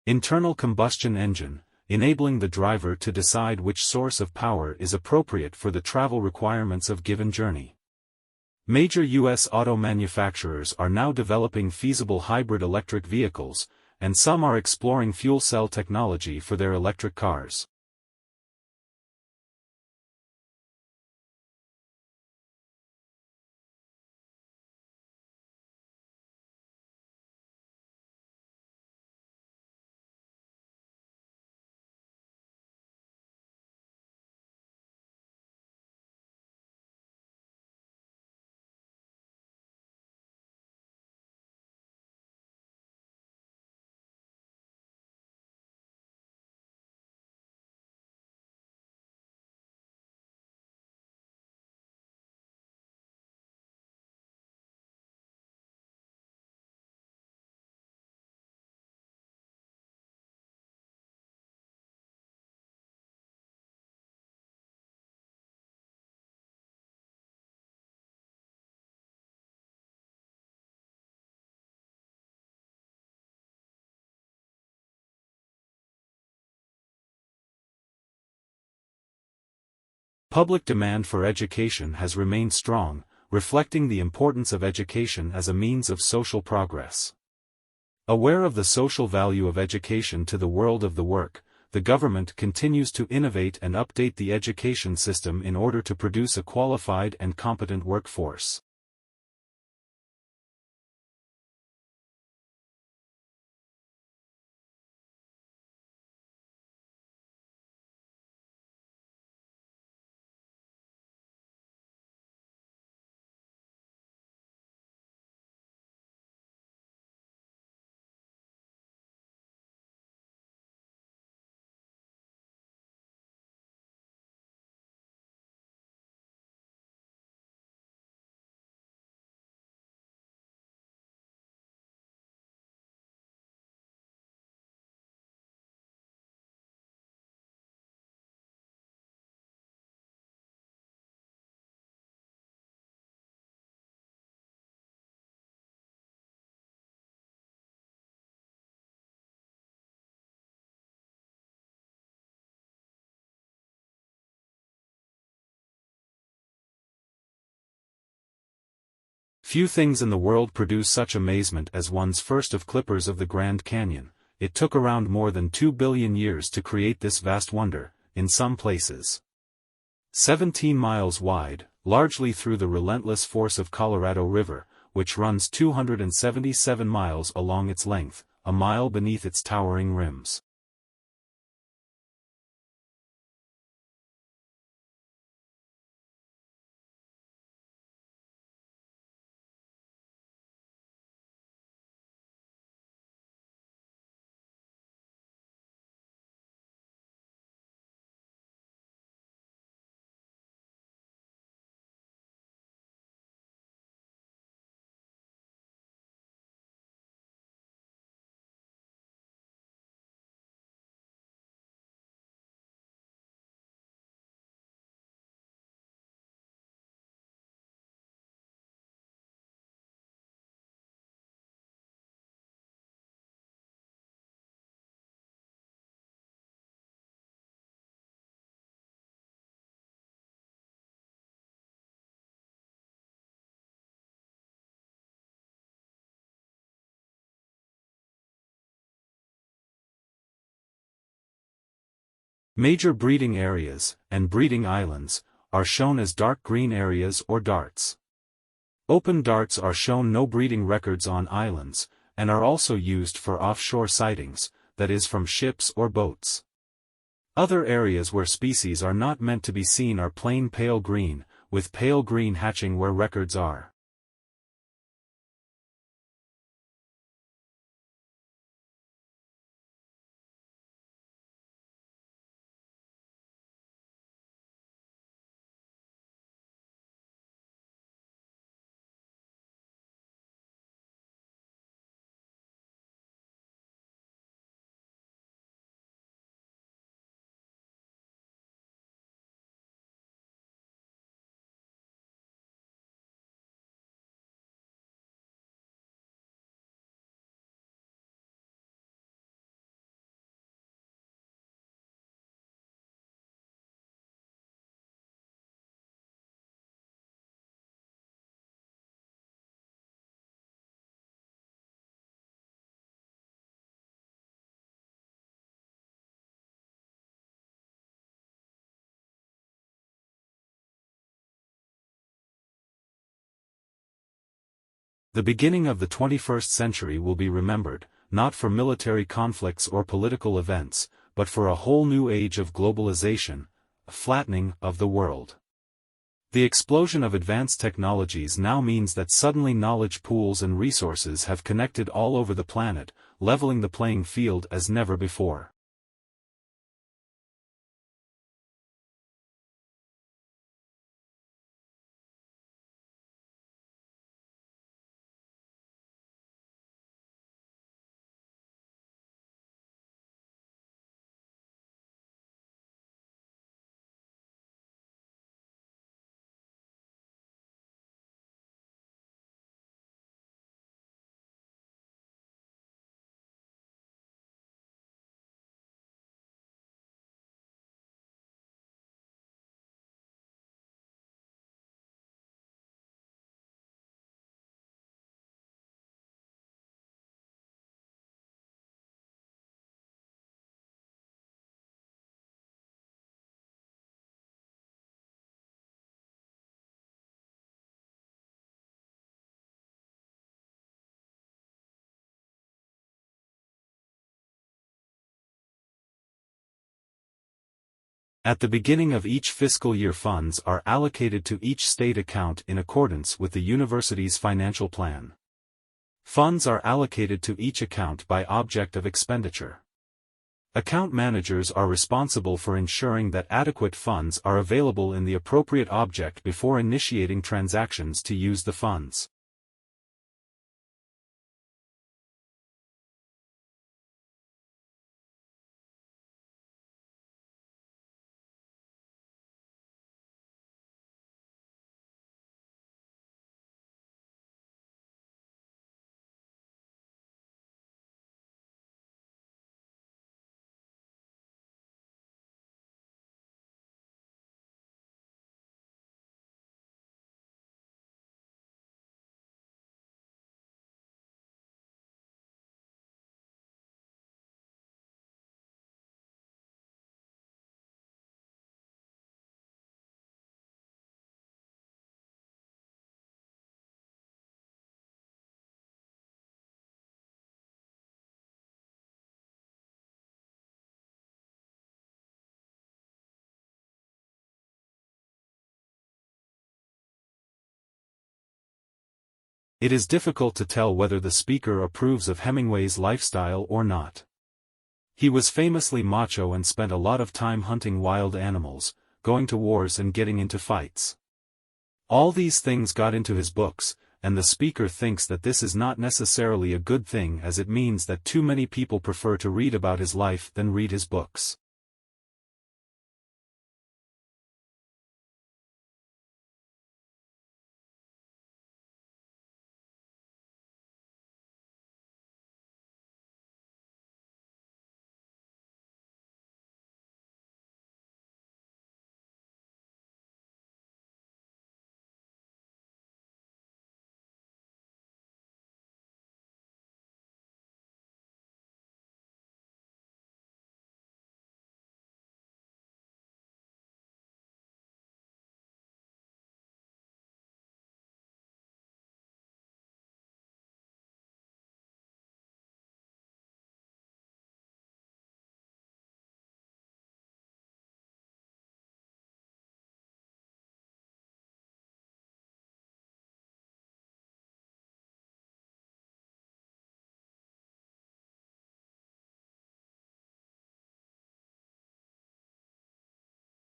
Internal combustion engine, enabling the driver to decide which source of power is appropriate for the travel requirements of given journey. Major U.S. auto manufacturers are now developing feasible hybrid electric vehicles, and some are exploring fuel cell technology for their electric cars. Public demand for education has remained strong, reflecting the importance of education as a means of social progress. Aware of the social value of education to the world of the work, the government continues to innovate and update the education system in order to produce a qualified and competent workforce. Few things in the world produce such amazement as one's first of clippers of the Grand Canyon. It took around more than 2 billion years to create this vast wonder, in some places 17 miles wide, largely through the relentless force of Colorado River, which runs 277 miles along its length, a mile beneath its towering rims. Major breeding areas, and breeding islands, are shown as dark green areas or darts. Open darts are shown no breeding records on islands, and are also used for offshore sightings, that is from ships or boats. Other areas where species are not meant to be seen are plain pale green, with pale green hatching where records are. The beginning of the 21st century will be remembered, not for military conflicts or political events, but for a whole new age of globalization, a flattening of the world. The explosion of advanced technologies now means that suddenly knowledge pools and resources have connected all over the planet, leveling the playing field as never before. At the beginning of each fiscal year, funds are allocated to each state account in accordance with the university's financial plan. Funds are allocated to each account by object of expenditure. Account managers are responsible for ensuring that adequate funds are available in the appropriate object before initiating transactions to use the funds. It is difficult to tell whether the speaker approves of Hemingway's lifestyle or not. He was famously macho and spent a lot of time hunting wild animals, going to wars and getting into fights. All these things got into his books, and the speaker thinks that this is not necessarily a good thing, as it means that too many people prefer to read about his life than read his books.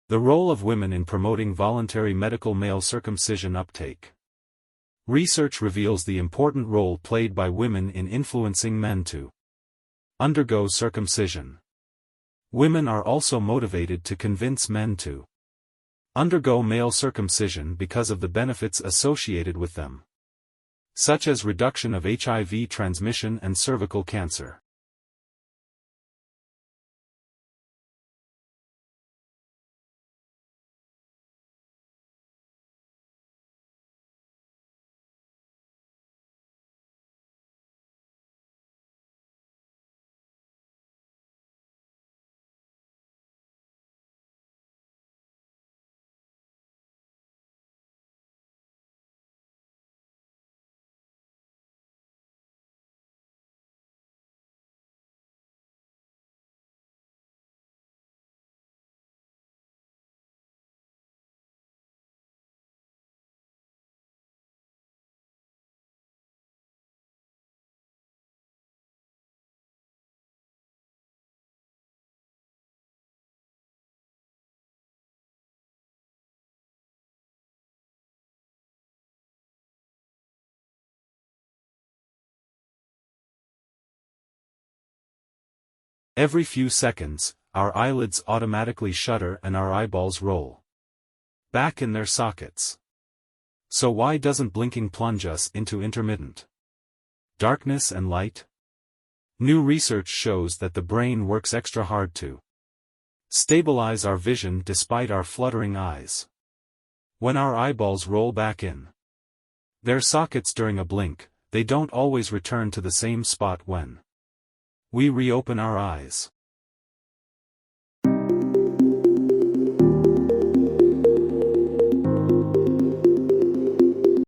The role of women in promoting voluntary medical male circumcision uptake. Research reveals the important role played by women in influencing men to undergo circumcision. Women are also motivated to convince men to undergo male circumcision because of the benefits associated with them, such as reduction of HIV transmission and cervical cancer. Every few seconds, our eyelids automatically shutter and our eyeballs roll back in their sockets. So why doesn't blinking plunge us into intermittent darkness and light? New research shows that the brain works extra hard to stabilize our vision despite our fluttering eyes. When our eyeballs roll back in their sockets during a blink, they don't always return to the same spot when we reopen our eyes.